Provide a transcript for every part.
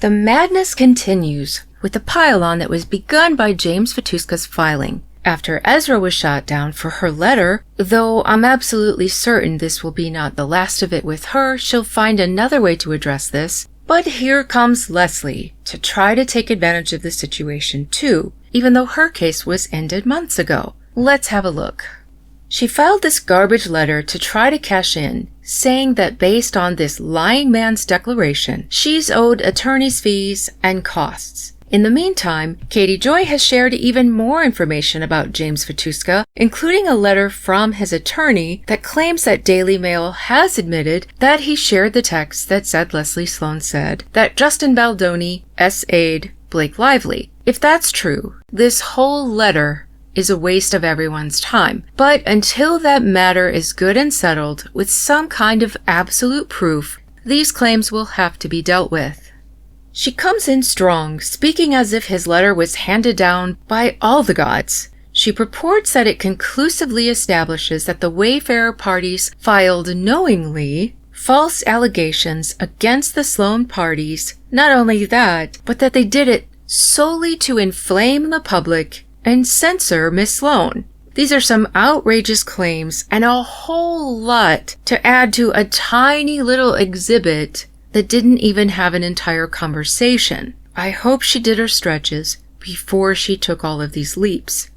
The madness continues with the pile-on that was begun by James Vituska's filing. After Esra was shot down for her letter, though I'm absolutely certain this will be not the last of it with her, she'll find another way to address this. But here comes Leslie to try to take advantage of the situation too, even though her case was ended months ago. Let's have a look. She filed this garbage letter to try to cash in, saying that based on this lying man's declaration, she's owed attorney's fees and costs. In the meantime, Katie Joy has shared even more information about James Vituska, including a letter from his attorney that claims that Daily Mail has admitted that he shared the text that said Leslie Sloane said that Justin Baldoni S.A'd Blake Lively. If that's true, this whole letter is a waste of everyone's time. But until that matter is good and settled with some kind of absolute proof, these claims will have to be dealt with. She comes in strong, speaking as if his letter was handed down by all the gods. She purports that it conclusively establishes that the Wayfarer parties filed knowingly false allegations against the Sloane parties. Not only that, but that they did it solely to inflame the public and censor Miss Sloane. These are some outrageous claims and a whole lot to add to a tiny little exhibit that didn't even have an entire conversation. I hope she did her stretches before she took all of these leaps.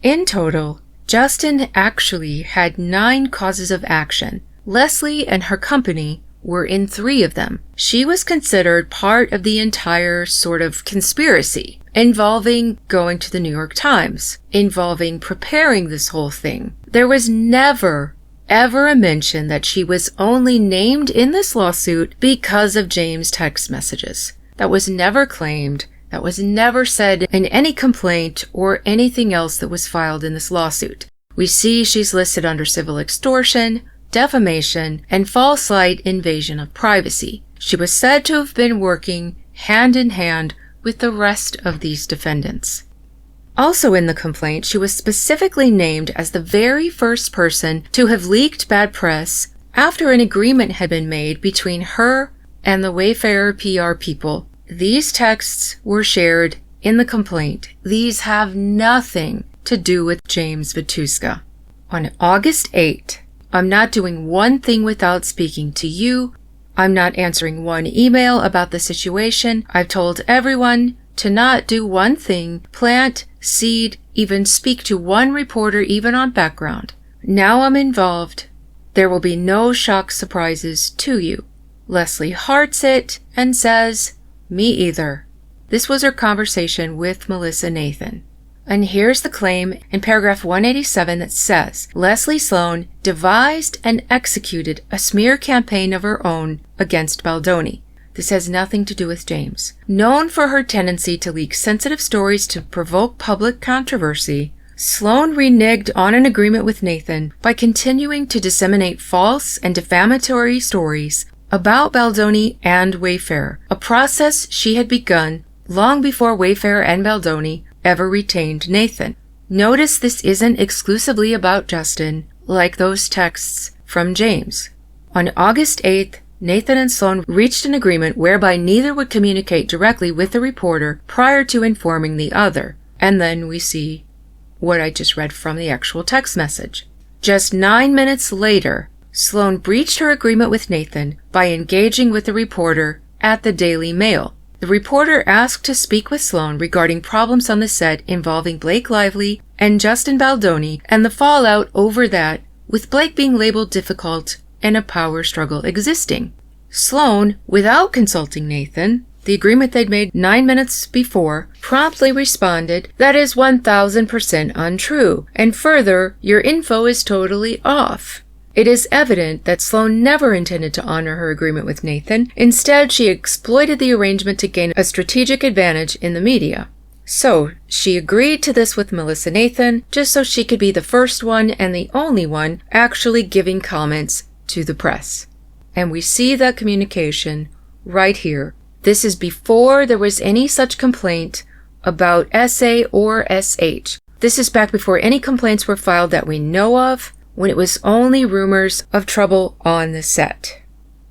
In total, Justin actually had 9 causes of action. Leslie and her company were in 3 of them. She was considered part of the entire sort of conspiracy, involving going to the New York Times, involving preparing this whole thing. There was never ever a mention that she was only named in this lawsuit because of James' text messages. That was never claimed. That was never said in any complaint or anything else that was filed in this lawsuit. We see she's listed under civil extortion, defamation, and false light invasion of privacy. She was said to have been working hand in hand with the rest of these defendants. Also in the complaint, she was specifically named as the very first person to have leaked bad press after an agreement had been made between her and the Wayfarer PR people. These texts were shared in the complaint. These have nothing to do with James Vituska. On August 8, I'm not doing one thing without speaking to you. I'm not answering one email about the situation. I've told everyone to not do one thing, plant, seed, even speak to one reporter even on background. Now I'm involved. There will be no shock surprises to you. Leslie hearts it and says, me either. This was her conversation with Melissa Nathan. And here's the claim in paragraph 187 that says, Leslie Sloane devised and executed a smear campaign of her own against Baldoni. This has nothing to do with James. Known for her tendency to leak sensitive stories to provoke public controversy, Sloane reneged on an agreement with Nathan by continuing to disseminate false and defamatory stories about Baldoni and Wayfarer, a process she had begun long before Wayfarer and Baldoni ever retained Nathan. Notice this isn't exclusively about Justin, like those texts from James. On August 8th, Nathan and Sloane reached an agreement whereby neither would communicate directly with the reporter prior to informing the other. And then we see what I just read from the actual text message. Just 9 minutes later, Sloane breached her agreement with Nathan by engaging with the reporter at the Daily Mail. The reporter asked to speak with Sloane regarding problems on the set involving Blake Lively and Justin Baldoni and the fallout over that, with Blake being labeled difficult and a power struggle existing. Sloane, without consulting Nathan, the agreement they'd made 9 minutes before, promptly responded, that is 1000% untrue, and further, your info is totally off. It is evident that Sloane never intended to honor her agreement with Nathan. Instead, she exploited the arrangement to gain a strategic advantage in the media. So, she agreed to this with Melissa Nathan, just so she could be the first one and the only one actually giving comments to the press. And we see that communication right here. This is before there was any such complaint about SA or SH. This is back before any complaints were filed that we know of, when it was only rumors of trouble on the set.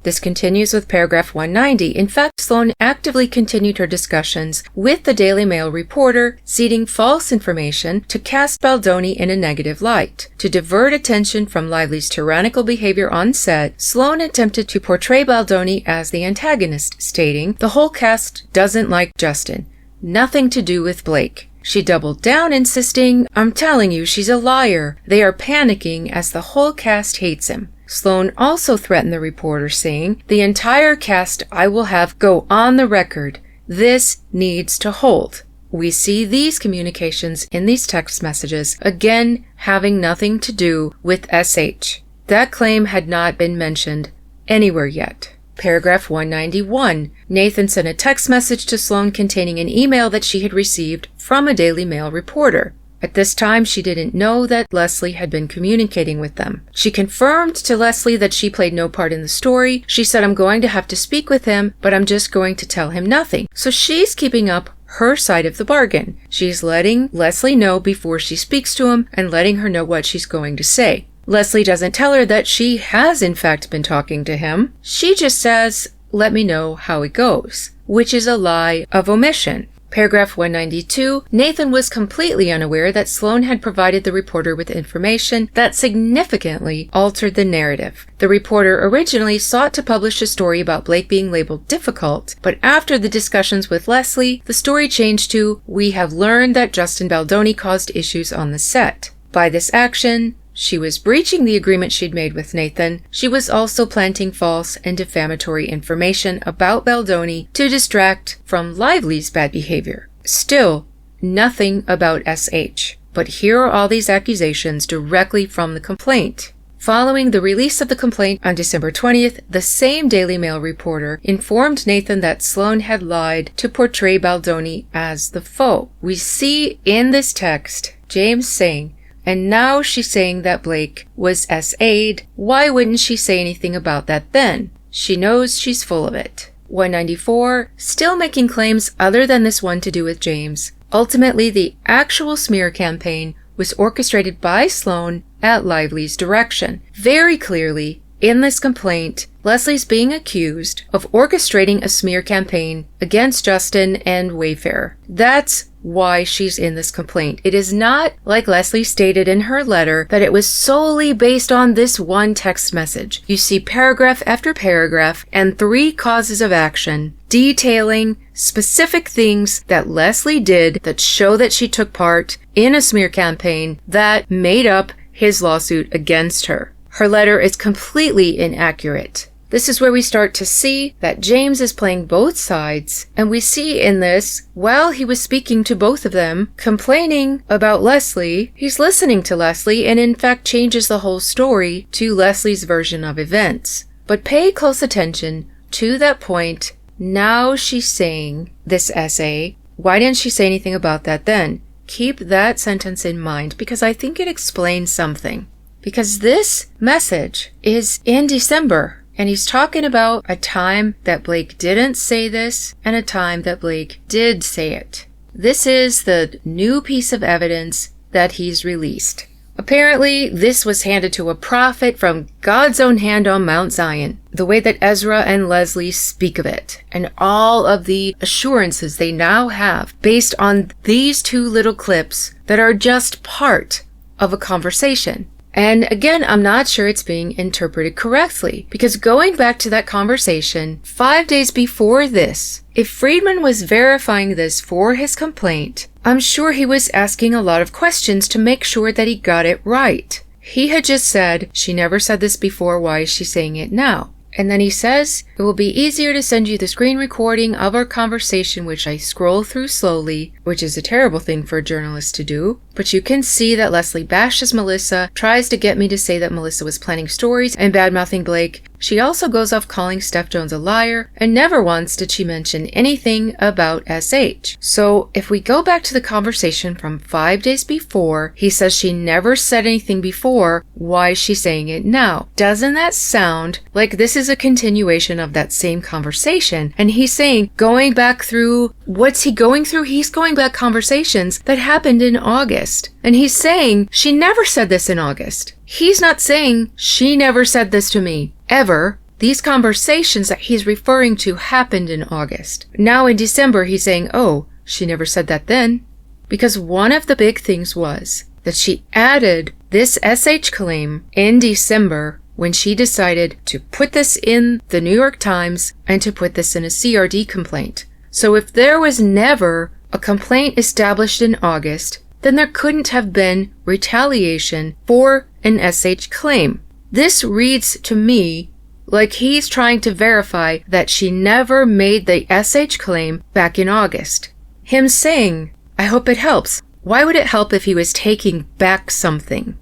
This continues with paragraph 190. In fact, Sloane actively continued her discussions with the Daily Mail reporter, seeding false information to cast Baldoni in a negative light. To divert attention from Lively's tyrannical behavior on set, Sloane attempted to portray Baldoni as the antagonist, stating, "The whole cast doesn't like Justin. Nothing to do with Blake." She doubled down, insisting, "I'm telling you, she's a liar. They are panicking as the whole cast hates him." Sloane also threatened the reporter, saying, "The entire cast I will have go on the record. This needs to hold." We see these communications in these text messages, again having nothing to do with SH. That claim had not been mentioned anywhere yet. Paragraph 191. Nathan sent a text message to Sloane containing an email that she had received from a Daily Mail reporter. At this time, she didn't know that Leslie had been communicating with them. She confirmed to Leslie that she played no part in the story. She said, "I'm going to have to speak with him, but I'm just going to tell him nothing." So she's keeping up her side of the bargain. She's letting Leslie know before she speaks to him and letting her know what she's going to say. Leslie doesn't tell her that she has in fact been talking to him. She just says, "Let me know how it goes," which is a lie of omission. Paragraph 192, Nathan was completely unaware that Sloane had provided the reporter with information that significantly altered the narrative. The reporter originally sought to publish a story about Blake being labeled difficult, but after the discussions with Leslie, the story changed to, "We have learned that Justin Baldoni caused issues on the set." By this action, she was breaching the agreement she'd made with Nathan. She was also planting false and defamatory information about Baldoni to distract from Lively's bad behavior. Still, nothing about SH. But here are all these accusations directly from the complaint. Following the release of the complaint on December 20th, the same Daily Mail reporter informed Nathan that Sloane had lied to portray Baldoni as the foe. We see in this text James saying, "And now she's saying that Blake was SA'd. Why wouldn't she say anything about that then? She knows she's full of it." 194, still making claims other than this one to do with James. Ultimately, the actual smear campaign was orchestrated by Sloane at Lively's direction. Very clearly, in this complaint, Leslie's being accused of orchestrating a smear campaign against Justin and Wayfair. That's why she's in this complaint. It is not, like Leslie stated in her letter, that it was solely based on this one text message. You see paragraph after paragraph and 3 causes of action detailing specific things that Leslie did that show that she took part in a smear campaign that made up his lawsuit against her. Her letter is completely inaccurate. This is where we start to see that James is playing both sides, and we see in this, while he was speaking to both of them, complaining about Leslie, he's listening to Leslie and in fact changes the whole story to Leslie's version of events. But pay close attention to that point. Now she's saying this essay. Why didn't she say anything about that then? Keep that sentence in mind because I think it explains something. Because this message is in December. And he's talking about a time that Blake didn't say this and a time that Blake did say it. This is the new piece of evidence that he's released. Apparently, this was handed to a prophet from God's own hand on Mount Zion. The way that Esra and Leslie speak of it, and all of the assurances they now have based on these 2 little clips that are just part of a conversation. And again, I'm not sure it's being interpreted correctly, because going back to that conversation 5 days before this, if Friedman was verifying this for his complaint, I'm sure he was asking a lot of questions to make sure that he got it right. He had just said, "She never said this before, why is she saying it now?" And then he says, "It will be easier to send you the screen recording of our conversation," which I scroll through slowly, which is a terrible thing for a journalist to do. But you can see that Leslie bashes Melissa, tries to get me to say that Melissa was planning stories and bad-mouthing Blake. She also goes off calling Steph Jones a liar, and never once did she mention anything about SH. So if we go back to the conversation from 5 days before, he says she never said anything before, why is she saying it now? Doesn't that sound like this is a continuation of that same conversation? And he's saying, going back through, what's he going through? He's going back conversations that happened in August. And he's saying, she never said this in August. He's not saying, she never said this to me, ever. these conversations that he's referring to happened in August. Now in December, he's saying, oh, she never said that then. Because one of the big things was that she added this SH claim in December when she decided to put this in the New York Times and to put this in a CRD complaint. So if there was never a complaint established in August, then there couldn't have been retaliation for an SH claim. This reads to me like he's trying to verify that she never made the SH claim back in August. Him saying, I hope it helps. Why would it help if he was taking back something?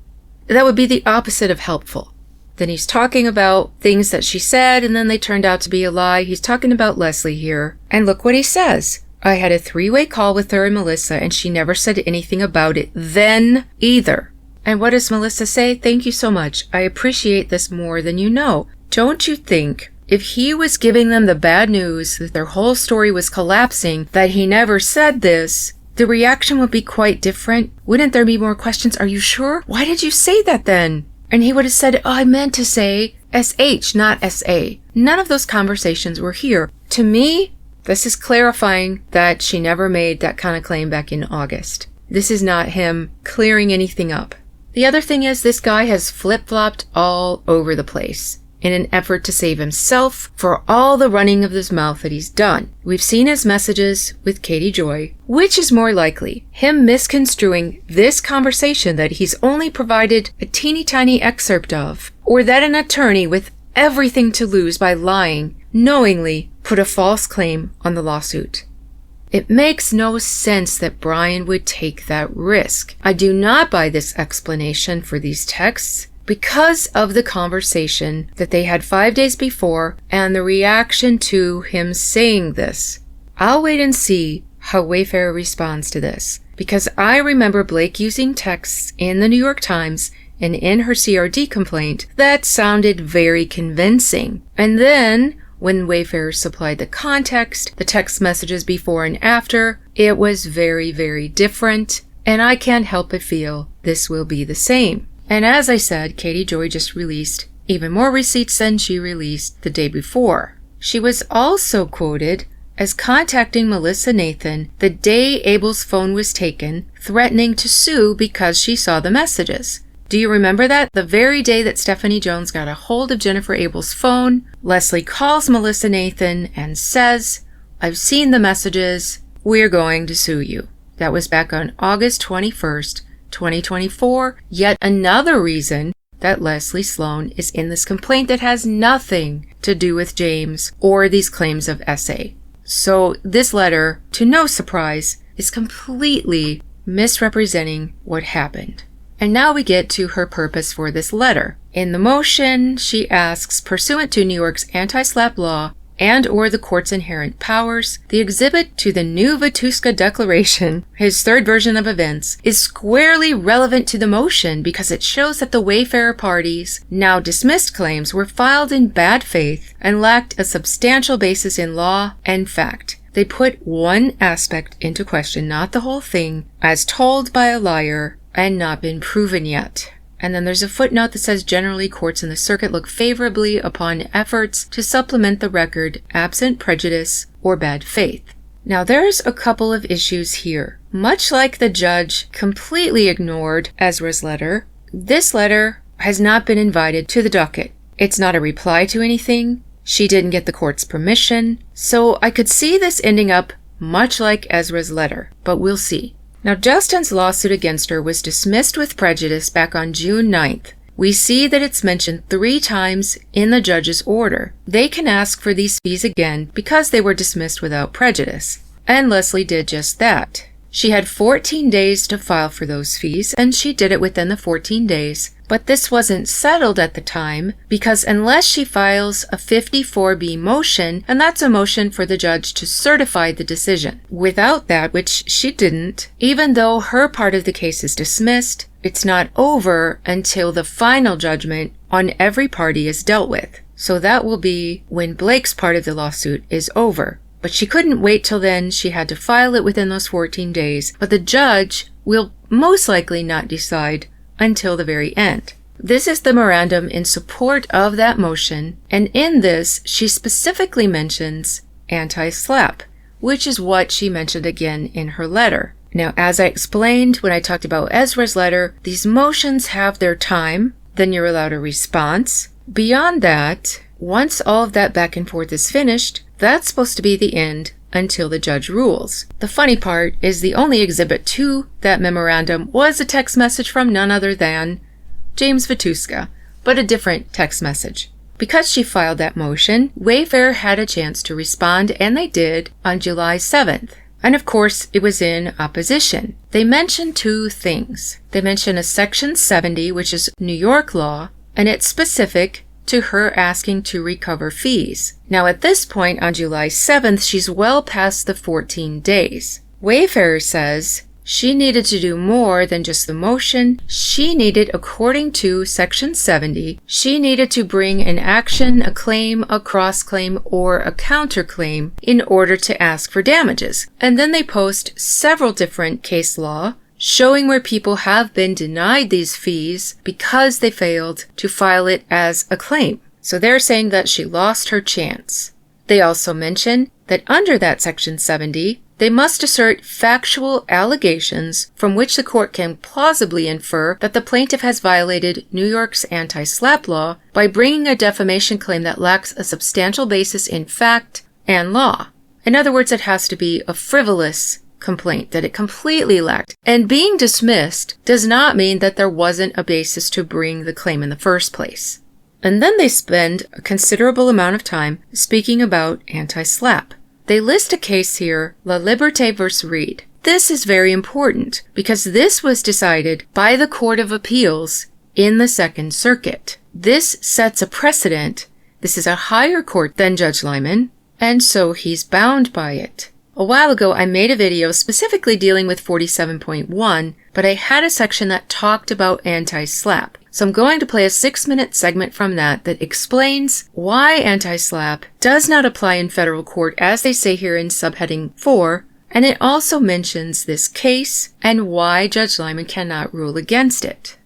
That would be the opposite of helpful. Then he's talking about things that she said and then they turned out to be a lie. He's talking about Leslie here. And look what he says. I had a 3-way call with her and Melissa and she never said anything about it then either. And what does Melissa say? Thank you so much. I appreciate this more than you know. Don't you think if he was giving them the bad news that their whole story was collapsing, that he never said this, the reaction would be quite different? Wouldn't there be more questions? Are you sure? Why did you say that then? And he would have said, oh, I meant to say SH, not SA. None of those conversations were here. To me, this is clarifying that she never made that kind of claim back in August. This is not him clearing anything up. The other thing is this guy has flip-flopped all over the place in an effort to save himself for all the running of his mouth that he's done. We've seen his messages with Katie Joy. Which is more likely? Him misconstruing this conversation that he's only provided a teeny tiny excerpt of, or that an attorney with everything to lose by lying knowingly put a false claim on the lawsuit? It makes no sense that Brian would take that risk. I do not buy this explanation for these texts because of the conversation that they had 5 days before and the reaction to him saying this. I'll wait and see how Wayfarer responds to this, because I remember Blake using texts in the New York Times and in her CRD complaint that sounded very convincing. And then when Wayfarer supplied the context, the text messages before and after, it was very, very different, and I can't help but feel this will be the same. And as I said, Katie Joy just released even more receipts than she released the day before. She was also quoted as contacting Melissa Nathan the day Abel's phone was taken, threatening to sue because she saw the messages. Do you remember that? The very day that Stephanie Jones got a hold of Jennifer Abel's phone, Leslie calls Melissa Nathan and says, I've seen the messages. We're going to sue you. That was back on August 21st, 2024. Yet another reason that Leslie Sloane is in this complaint that has nothing to do with James or these claims of SA. So this letter, to no surprise, is completely misrepresenting what happened. And now we get to her purpose for this letter. In the motion, she asks, pursuant to New York's anti-SLAPP law and or the court's inherent powers, the exhibit to the new Vatuska Declaration, his third version of events, is squarely relevant to the motion because it shows that the Wayfarer parties' now dismissed claims were filed in bad faith and lacked a substantial basis in law and fact. They put one aspect into question, not the whole thing, as told by a liar and not been proven yet. And then there's a footnote that says generally courts in the circuit look favorably upon efforts to supplement the record absent prejudice or bad faith. Now there's a couple of issues here. Much like the judge completely ignored Esra's letter, this letter has not been invited to the docket. It's not a reply to anything. She didn't get the court's permission. So I could see this ending up much like Esra's letter, but we'll see. Now, Justin's lawsuit against her was dismissed with prejudice back on June 9th. We see that it's mentioned 3 times in the judge's order. They can ask for these fees again because they were dismissed without prejudice. And Leslie did just that. She had 14 days to file for those fees, and she did it within the 14 days. But this wasn't settled at the time because unless she files a 54B motion, and that's a motion for the judge to certify the decision. Without that, which she didn't, even though her part of the case is dismissed, it's not over until the final judgment on every party is dealt with. So that will be when Blake's part of the lawsuit is over. But she couldn't wait till then. She had to file it within those 14 days. But the judge will most likely not decide until the very end. This is the memorandum in support of that motion, and in this, she specifically mentions anti-SLAPP, which is what she mentioned again in her letter. Now, as I explained when I talked about Esra's letter, these motions have their time, then you're allowed a response. Beyond that, once all of that back and forth is finished, that's supposed to be the end until the judge rules. The funny part is the only exhibit to that memorandum was a text message from none other than James Vituska, but a different text message. Because she filed that motion, Wayfair had a chance to respond, and they did on July 7th. And of course, it was in opposition. They mentioned two things. They mentioned a Section 70, which is New York law, and it's specific to her asking to recover fees. Now at this point on July 7th, she's well past the 14 days. Wayfair says she needed to do more than just the motion. She needed, according to Section 70, she needed to bring an action, a claim, a cross-claim, or a counterclaim in order to ask for damages. And then they post several different case law showing where people have been denied these fees because they failed to file it as a claim. So they're saying that she lost her chance. They also mention that under that Section 70, they must assert factual allegations from which the court can plausibly infer that the plaintiff has violated New York's anti-SLAPP law by bringing a defamation claim that lacks a substantial basis in fact and law. In other words, it has to be a frivolous complaint that it completely lacked. And being dismissed does not mean that there wasn't a basis to bring the claim in the first place. And then they spend a considerable amount of time speaking about anti-SLAPP. They list a case here, La Liberté v. Reed. This is very important because this was decided by the Court of Appeals in the Second Circuit. This sets a precedent. This is a higher court than Judge Lyman, and so he's bound by it. A while ago, I made a video specifically dealing with 47.1, but I had a section that talked about anti-SLAPP. So I'm going to play a 6-minute segment from that explains why anti-SLAPP does not apply in federal court, as they say here in subheading 4, and it also mentions this case and why Judge Lyman cannot rule against it.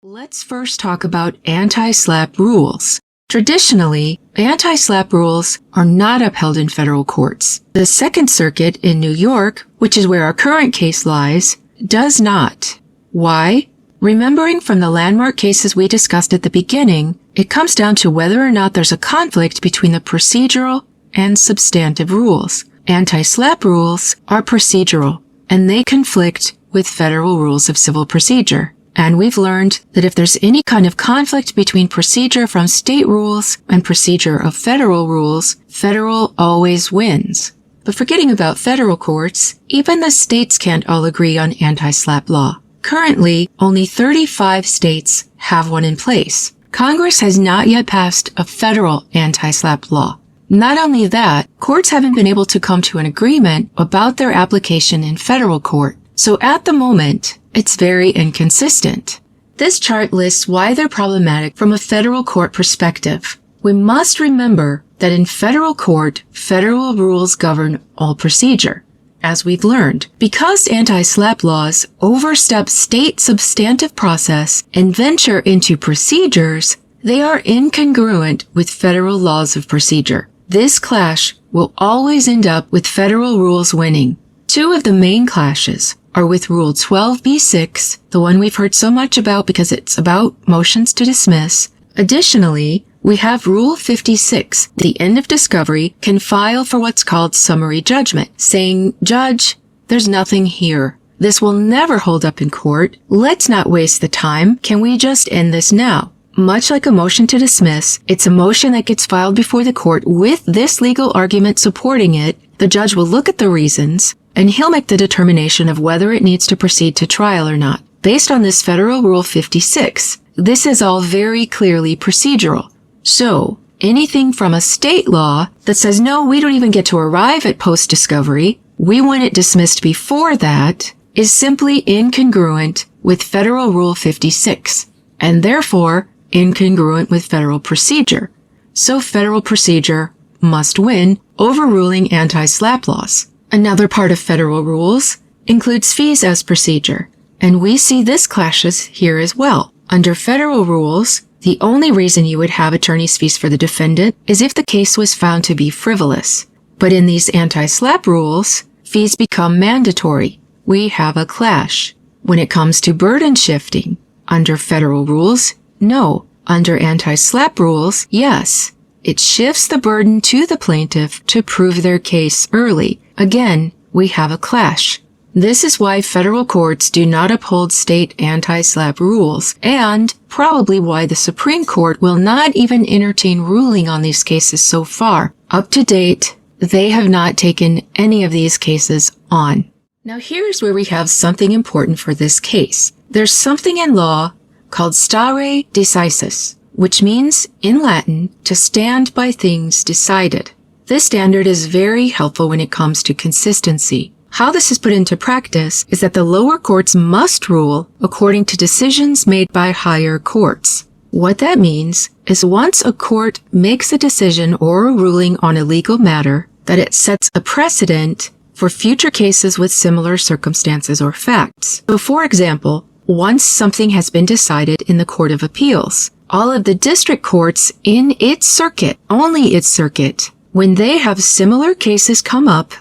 Let's first talk about anti-SLAPP rules. Traditionally, anti-SLAPP rules are not upheld in federal courts. The Second Circuit in New York, which is where our current case lies, does not. Why? Remembering from the landmark cases we discussed at the beginning, it comes down to whether or not there's a conflict between the procedural and substantive rules. Anti-SLAPP rules are procedural, and they conflict with federal rules of civil procedure. And we've learned that if there's any kind of conflict between procedure from state rules and procedure of federal rules, federal always wins. But forgetting about federal courts, even the states can't all agree on anti-SLAPP law. Currently, only 35 states have one in place. Congress has not yet passed a federal anti-SLAPP law. Not only that, courts haven't been able to come to an agreement about their application in federal court. So at the moment, it's very inconsistent. This chart lists why they're problematic from a federal court perspective. We must remember that in federal court, federal rules govern all procedure. As we've learned, because anti-SLAPP laws overstep state substantive process and venture into procedures, they are incongruent with federal laws of procedure. This clash will always end up with federal rules winning. Two of the main clashes are with Rule 12b-6, the one we've heard so much about because it's about motions to dismiss. Additionally, we have Rule 56. The end of discovery can file for what's called summary judgment, saying, "Judge, there's nothing here. This will never hold up in court. Let's not waste the time. Can we just end this now?" Much like a motion to dismiss, it's a motion that gets filed before the court with this legal argument supporting it. The judge will look at the reasons, and he'll make the determination of whether it needs to proceed to trial or not. Based on this Federal Rule 56, this is all very clearly procedural. So, anything from a state law that says, no, we don't even get to arrive at post-discovery, we want it dismissed before that, is simply incongruent with Federal Rule 56, and therefore incongruent with federal procedure. So federal procedure must win, overruling anti-SLAPP laws. Another part of federal rules includes fees as procedure, And we see this clashes here as well. Under federal rules, the only reason you would have attorney's fees for the defendant is if the case was found to be frivolous. But in these anti-SLAPP rules, fees become mandatory. We have a clash. When it comes to burden shifting, under federal rules, no. Under anti-SLAPP rules, yes. It shifts the burden to the plaintiff to prove their case early. Again, we have a clash. This is why federal courts do not uphold state anti-SLAPP rules, and probably why the Supreme Court will not even entertain ruling on these cases so far. Up to date, they have not taken any of these cases on. Now here's where we have something important for this case. There's something in law called stare decisis, which means, in Latin, to stand by things decided. This standard is very helpful when it comes to consistency. How this is put into practice is that the lower courts must rule according to decisions made by higher courts. What that means is once a court makes a decision or a ruling on a legal matter, that it sets a precedent for future cases with similar circumstances or facts. So for example, once something has been decided in the Court of Appeals, all of the district courts in its circuit, only its circuit, when they have similar cases come up,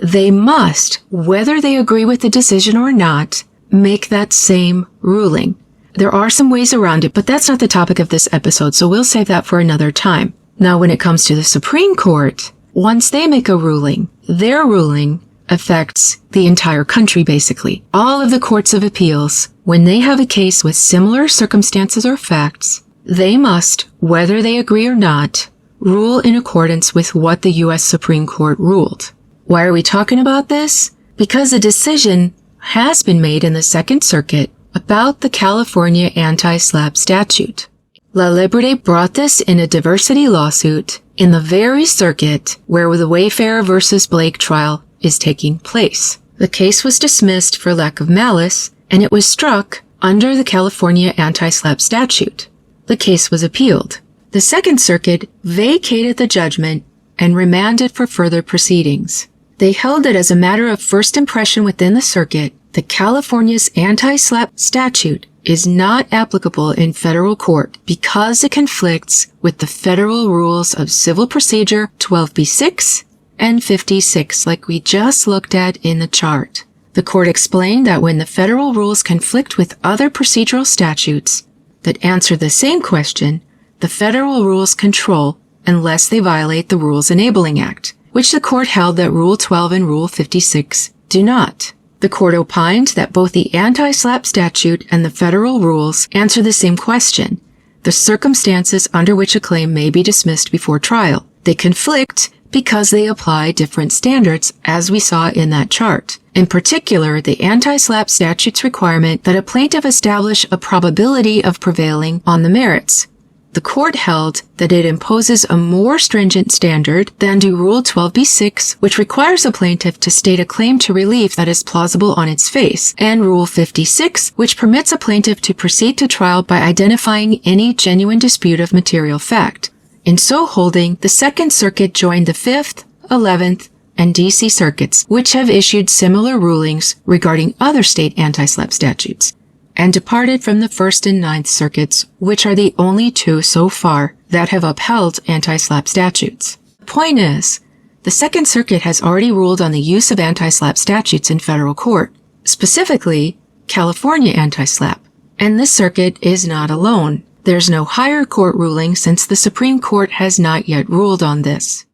they must, whether they agree with the decision or not, make that same ruling. There are some ways around it, but that's not the topic of this episode, so we'll save that for another time. Now, when it comes to the Supreme Court, once they make a ruling, their ruling affects the entire country, basically. All of the courts of appeals, when they have a case with similar circumstances or facts, they must, whether they agree or not, rule in accordance with what the U.S. Supreme Court ruled. Why are we talking about this? Because a decision has been made in the Second Circuit about the California anti-SLAPP statute. La Liberté brought this in a diversity lawsuit in the very circuit where the Wayfarer versus Blake trial is taking place. The case was dismissed for lack of malice, and it was struck under the California anti-SLAPP statute. The case was appealed. The Second Circuit vacated the judgment and remanded for further proceedings. They held that as a matter of first impression within the circuit, that California's anti-SLAPP statute is not applicable in federal court because it conflicts with the federal rules of civil procedure 12b-6 and 56, like we just looked at in the chart. The court explained that when the federal rules conflict with other procedural statutes that answer the same question, the federal rules control unless they violate the Rules Enabling Act, which the court held that Rule 12 and Rule 56 do not. The court opined that both the anti-SLAPP statute and the federal rules answer the same question, the circumstances under which a claim may be dismissed before trial. They conflict because they apply different standards, as we saw in that chart. In particular, the anti-SLAPP statute's requirement that a plaintiff establish a probability of prevailing on the merits. The court held that it imposes a more stringent standard than do Rule 12b-6, which requires a plaintiff to state a claim to relief that is plausible on its face, and Rule 56, which permits a plaintiff to proceed to trial by identifying any genuine dispute of material fact. In so holding, the Second Circuit joined the 5th, 11th, and D.C. circuits, which have issued similar rulings regarding other state anti-SLAPP statutes, and departed from the 1st and 9th circuits, which are the only two so far that have upheld anti-SLAPP statutes. The point is, the Second Circuit has already ruled on the use of anti-SLAPP statutes in federal court, specifically California anti-SLAPP, and this circuit is not alone. There's no higher court ruling since the Supreme Court has not yet ruled on this.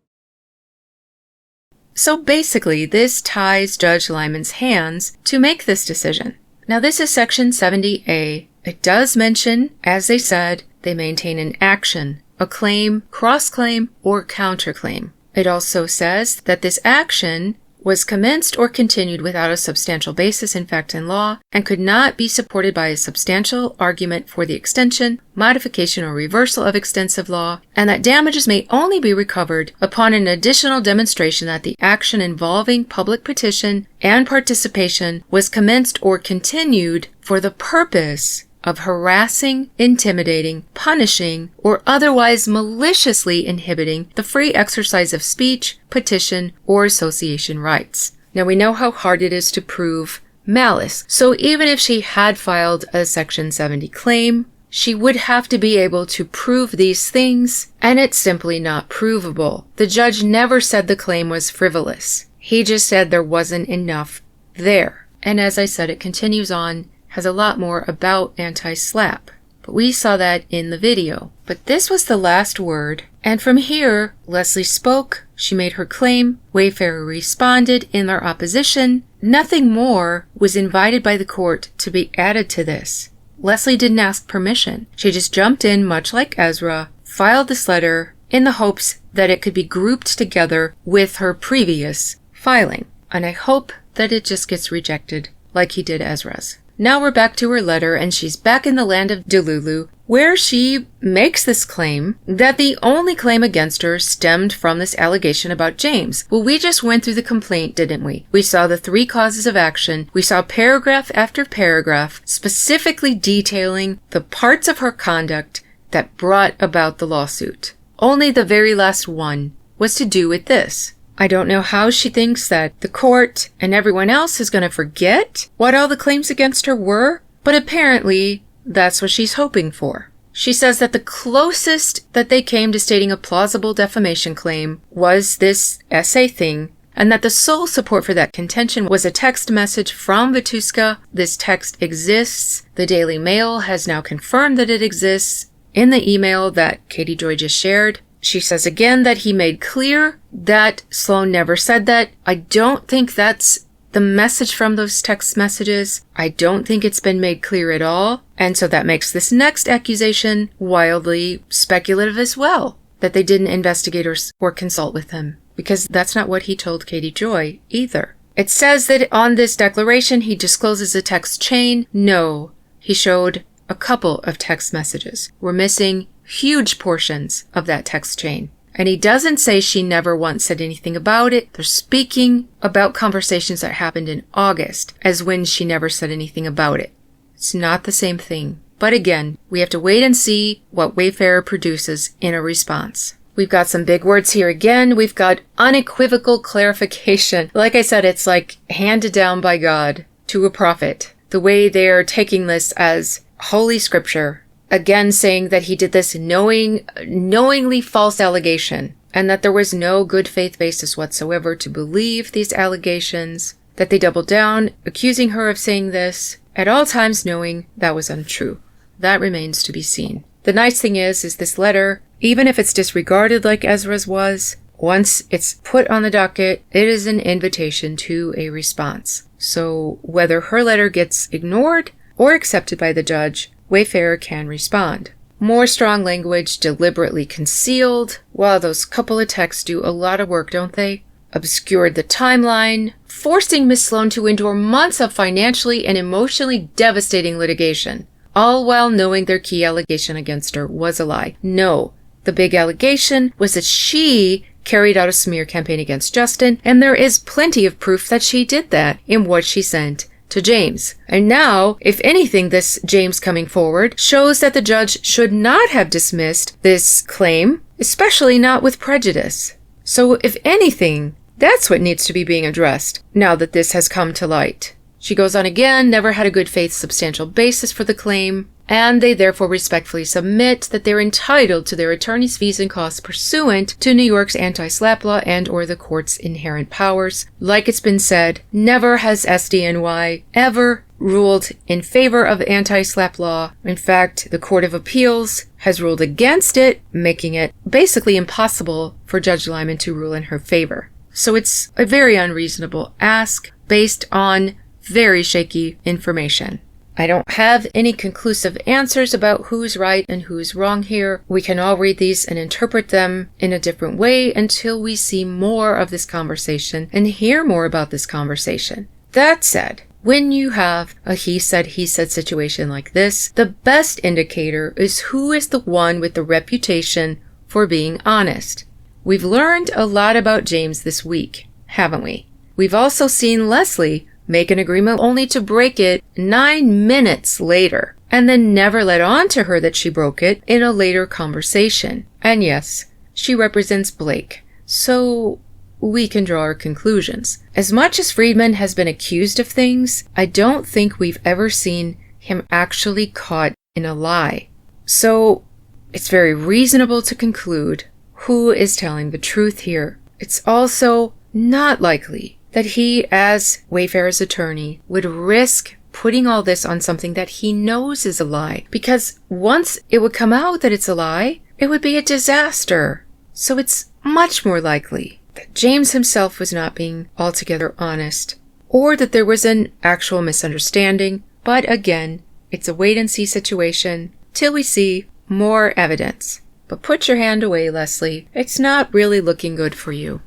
So basically, this ties Judge Lyman's hands to make this decision. Now this is Section 70A. It does mention, as they said, they maintain an action, a claim, cross-claim, or counterclaim. It also says that this action was commenced or continued without a substantial basis in fact and law, and could not be supported by a substantial argument for the extension, modification, or reversal of extensive law, and that damages may only be recovered upon an additional demonstration that the action involving public petition and participation was commenced or continued for the purpose of harassing, intimidating, punishing, or otherwise maliciously inhibiting the free exercise of speech, petition, or association rights. Now we know how hard it is to prove malice. So even if she had filed a Section 70 claim, she would have to be able to prove these things, and it's simply not provable. The judge never said the claim was frivolous. He just said there wasn't enough there. And as I said, it continues on, has a lot more about anti-SLAPP. But we saw that in the video. But this was the last word. And from here, Leslie spoke, she made her claim, Wayfarer responded in their opposition. Nothing more was invited by the court to be added to this. Leslie didn't ask permission. She just jumped in, much like Esra, filed this letter in the hopes that it could be grouped together with her previous filing. And I hope that it just gets rejected like he did Ezra's. Now we're back to her letter, and she's back in the land of Delulu, where she makes this claim that the only claim against her stemmed from this allegation about James. Well, we just went through the complaint, didn't we? We saw the 3 causes of action. We saw paragraph after paragraph specifically detailing the parts of her conduct that brought about the lawsuit. Only the very last one was to do with this. I don't know how she thinks that the court and everyone else is going to forget what all the claims against her were, but apparently that's what she's hoping for. She says that the closest that they came to stating a plausible defamation claim was this essay thing, and that the sole support for that contention was a text message from Vituska. This text exists. The Daily Mail has now confirmed that it exists in the email that Katie Joy just shared. She says again that he made clear that Sloane never said that. I don't think that's the message from those text messages. I don't think it's been made clear at all. And so that makes this next accusation wildly speculative as well, that they didn't investigate or consult with him, because that's not what he told Katie Joy either. It says that on this declaration he discloses a text chain. No, he showed a couple of text messages. We're missing huge portions of that text chain. And he doesn't say she never once said anything about it. They're speaking about conversations that happened in August as when she never said anything about it. It's not the same thing. But again, we have to wait and see what Wayfarer produces in a response. We've got some big words here again. We've got unequivocal clarification. Like I said, it's like handed down by God to a prophet. The way they're taking this as Holy Scripture. Again, saying that he did this knowingly false allegation, and that there was no good faith basis whatsoever to believe these allegations, that they doubled down, accusing her of saying this, at all times knowing that was untrue. That remains to be seen. The nice thing is this letter, even if it's disregarded like Ezra's was, once it's put on the docket, it is an invitation to a response. So whether her letter gets ignored or accepted by the judge, Wayfarer can respond. More strong language, deliberately concealed. Well, those couple of texts do a lot of work, don't they? Obscured the timeline, forcing Miss Sloane to endure months of financially and emotionally devastating litigation, all while knowing their key allegation against her was a lie. No, the big allegation was that she carried out a smear campaign against Justin, and there is plenty of proof that she did that in what she sent to James. And now, if anything, this James coming forward shows that the judge should not have dismissed this claim, especially not with prejudice. So if anything, that's what needs to be being addressed now that this has come to light. She goes on again, never had a good faith substantial basis for the claim, and they therefore respectfully submit that they're entitled to their attorney's fees and costs pursuant to New York's anti-SLAPP law and or the court's inherent powers. Like it's been said, never has SDNY ever ruled in favor of anti-SLAPP law. In fact, the Court of Appeals has ruled against it, making it basically impossible for Judge Lyman to rule in her favor. So it's a very unreasonable ask based on very shaky information. I don't have any conclusive answers about who's right and who's wrong here. We can all read these and interpret them in a different way until we see more of this conversation and hear more about this conversation. That said, when you have a he said situation like this, the best indicator is who is the one with the reputation for being honest. We've learned a lot about James this week, haven't we? We've also seen Leslie make an agreement only to break it 9 minutes later, and then never let on to her that she broke it in a later conversation. And yes, she represents Blake. So we can draw our conclusions. As much as Friedman has been accused of things, I don't think we've ever seen him actually caught in a lie. So it's very reasonable to conclude who is telling the truth here. It's also not likely that he, as Wayfarer's attorney, would risk putting all this on something that he knows is a lie, because once it would come out that it's a lie, it would be a disaster. So it's much more likely that James himself was not being altogether honest, or that there was an actual misunderstanding. But again, it's a wait-and-see situation till we see more evidence. But put your hand away, Leslie. It's not really looking good for you.